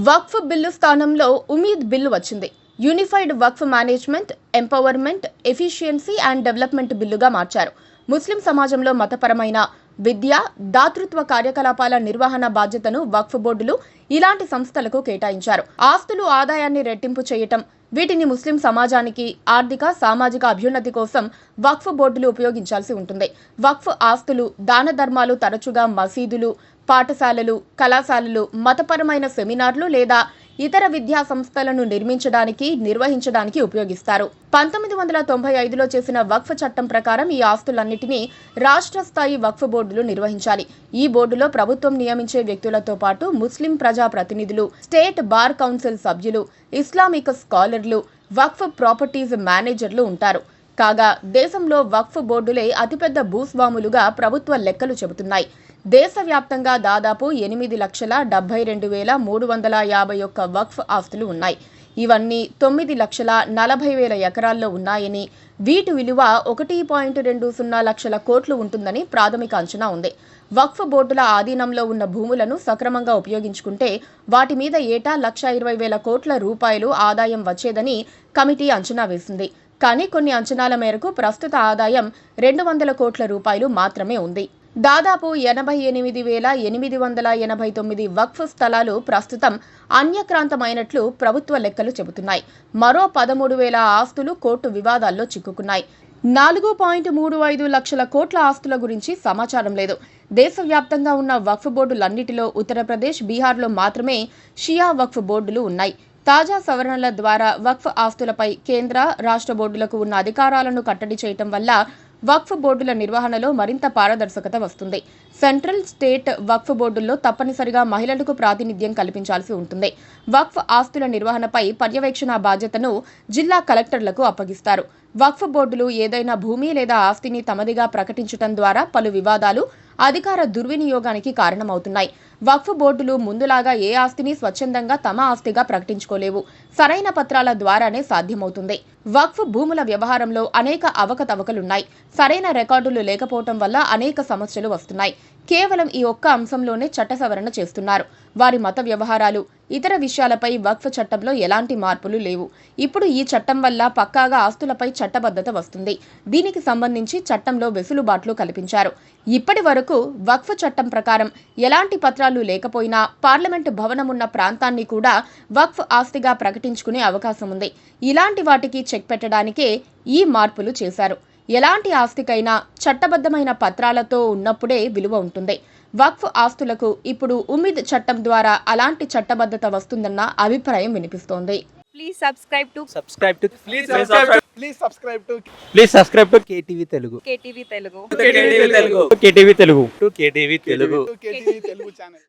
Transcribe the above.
వక్ఫ్ bill స్థానంలో UMEED bill వచ్చింది. Unified Waqf management, empowerment, efficiency and development బిల్లుగా మార్చారు. ముస్లిం సమాజంలో మతపరమైన, విద్య, దాతృత్వ కార్యకలాపాల నిర్వహణ బాధ్యతను వక్ఫ్ బోర్డులు ఇలాంటి సంస్థలకు కేటాయించారు. ఆస్తులు ఆదాయాన్ని రెట్టింపు చేయటం, వీటిని ముస్లిం సమాజానికి ఆర్థిక, సామాజిక అభ్యున్నతి కోసం వక్ఫ్ బోర్డులు ఉపయోగించాల్సి ఉంటుంది. వక్ఫ్ ఆస్తులు, దాన ధర్మాలు తరచుగా మసీదులు, పాఠశాలలు, కళాశాలలు, మతపరమైన సెమినార్లు లేదా ఇతర విద్యా సంస్థలను నిర్వహించడానికి ఉపయోగిస్తారు. 1995లో చేసిన వక్ఫ్ చట్టం ప్రకారం ఈ ఆస్తులన్నిటినీ రాష్ట్ర స్థాయి వక్ఫ్ బోర్డులు నిర్వహించాలి. ఈ బోర్డులో ప్రభుత్వం నియమించే వ్యక్తులతో పాటు ముస్లిం ప్రజా ప్రతినిధులు, స్టేట్ బార్ కౌన్సిల్ సభ్యులు, ఇస్లామిక్ స్కాలర్లు, వక్ఫ్ ప్రాపర్టీస్ మేనేజర్లు ఉంటారు. కాగా దేశంలో వక్ఫ్ బోర్డులే అతిపెద్ద భూస్వాములుగా ప్రభుత్వ లెక్కలు చెబుతున్నాయి. దేశవ్యాప్తంగా దాదాపు 8,72,351 వక్ఫ్ ఆస్తులు ఉన్నాయి. ఇవన్నీ 9,40,000 ఎకరాల్లో ఉన్నాయని, వీటి విలువ 1.20 లక్షల కోట్లు ఉంటుందని ప్రాథమిక అంచనా ఉంది. వక్ఫ్ బోర్డుల ఆధీనంలో ఉన్న భూములను సక్రమంగా ఉపయోగించుకుంటే వాటి మీద ఏటా 1,20,000 కోట్ల రూపాయలు ఆదాయం వచ్చేదని కమిటీ అంచనా వేసింది. కానీ కొన్ని అంచనాల మేరకు ప్రస్తుత ఆదాయం 200 కోట్ల రూపాయలు మాత్రమే ఉంది. దాదాపు 88,889 వక్ఫ్ స్థలాలు ప్రస్తుతం అన్యక్రాంతమైనట్లు ప్రభుత్వ లెక్కలు చెబుతున్నాయి. మరో 13,000 ఆస్తులు కోర్టు వివాదాల్లో చిక్కుకున్నాయి. 4.35 లక్షల కోట్ల ఆస్తుల గురించి సమాచారం లేదు. దేశవ్యాప్తంగా ఉన్న వక్ఫ్ బోర్డులన్నిటిలో ఉత్తరప్రదేశ్, బీహార్లో మాత్రమే షియా వక్ఫ్ బోర్డులు ఉన్నాయి. తాజా సవరణల ద్వారా వక్ఫ్ ఆస్తులపై కేంద్ర, రాష్ట్ర బోర్డులకు ఉన్న అధికారాలను కట్టడి చేయటం వల్ల వక్ఫ్ బోర్డుల నిర్వహణలో మరింత పారదర్శకత వస్తుంది. సెంట్రల్, స్టేట్ వక్ఫ్ బోర్డుల్లో తప్పనిసరిగా మహిళలకు ప్రాతినిధ్యం కల్పించాల్సి ఉంటుంది. వక్ఫ్ ఆస్తుల నిర్వహణపై పర్యవేక్షణ బాధ్యతను జిల్లా కలెక్టర్లకు అప్పగిస్తారు. వక్ఫ్ బోర్డులు ఏదైనా భూమి లేదా ఆస్తిని తమదిగా ప్రకటించడం ద్వారా పలు వివాదాలు, అధికార దుర్వినియోగానికి కారణమవుతున్నాయి. వక్ఫ్ బోర్డులు ముందులాగా ఏ ఆస్తిని స్వచ్ఛందంగా తమ ఆస్తిగా ప్రకటించుకోలేవు. సరైన పత్రాల ద్వారానే సాధ్యమవుతుంది. వక్ఫ్ భూముల వ్యవహారంలో అనేక అవకతవకలున్నాయి. సరైన రికార్డులు లేకపోవటం వల్ల అనేక సమస్యలు వస్తున్నాయి. కేవలం ఈ ఒక్క అంశంలోనే చట్ట సవరణ చేస్తున్నారు. వారి మత వ్యవహారాలు, ఇతర విషయాలపై వక్ఫ్ చట్టంలో ఎలాంటి మార్పులు లేవు. ఇప్పుడు ఈ చట్టం వల్ల పక్కాగా ఆస్తులపై చట్టబద్ధత వస్తుంది. దీనికి సంబంధించి చట్టంలో వెసులుబాట్లు కల్పించారు. ఇప్పటి వరకు వక్ఫ్ చట్టం ప్రకారం ఎలాంటి పత్రాలు లేకపోయినా పార్లమెంటు భవనం ఉన్న ప్రాంతాన్ని కూడా వక్ఫ్ ఆస్తిగా ప్రకటించుకునే అవకాశం ఉంది. ఇలాంటి వాటికి చెక్ పెట్టడానికే ఈ మార్పులు చేశారు. ఎలాంటి ఆస్తికైనా చట్టబద్ధమైన పత్రాలతో ఉన్నప్పుడే విలువ ఉంటుంది. వక్ఫ్ ఆస్తులకు ఇప్పుడు ఉమీద్ చట్టం ద్వారా అలాంటి చట్టబద్ధత వస్తుందన్న అభిప్రాయం వినిపిస్తోంది. Please subscribe to KTV Telugu. KTV Telugu. KTV Telugu. KTV Telugu channel.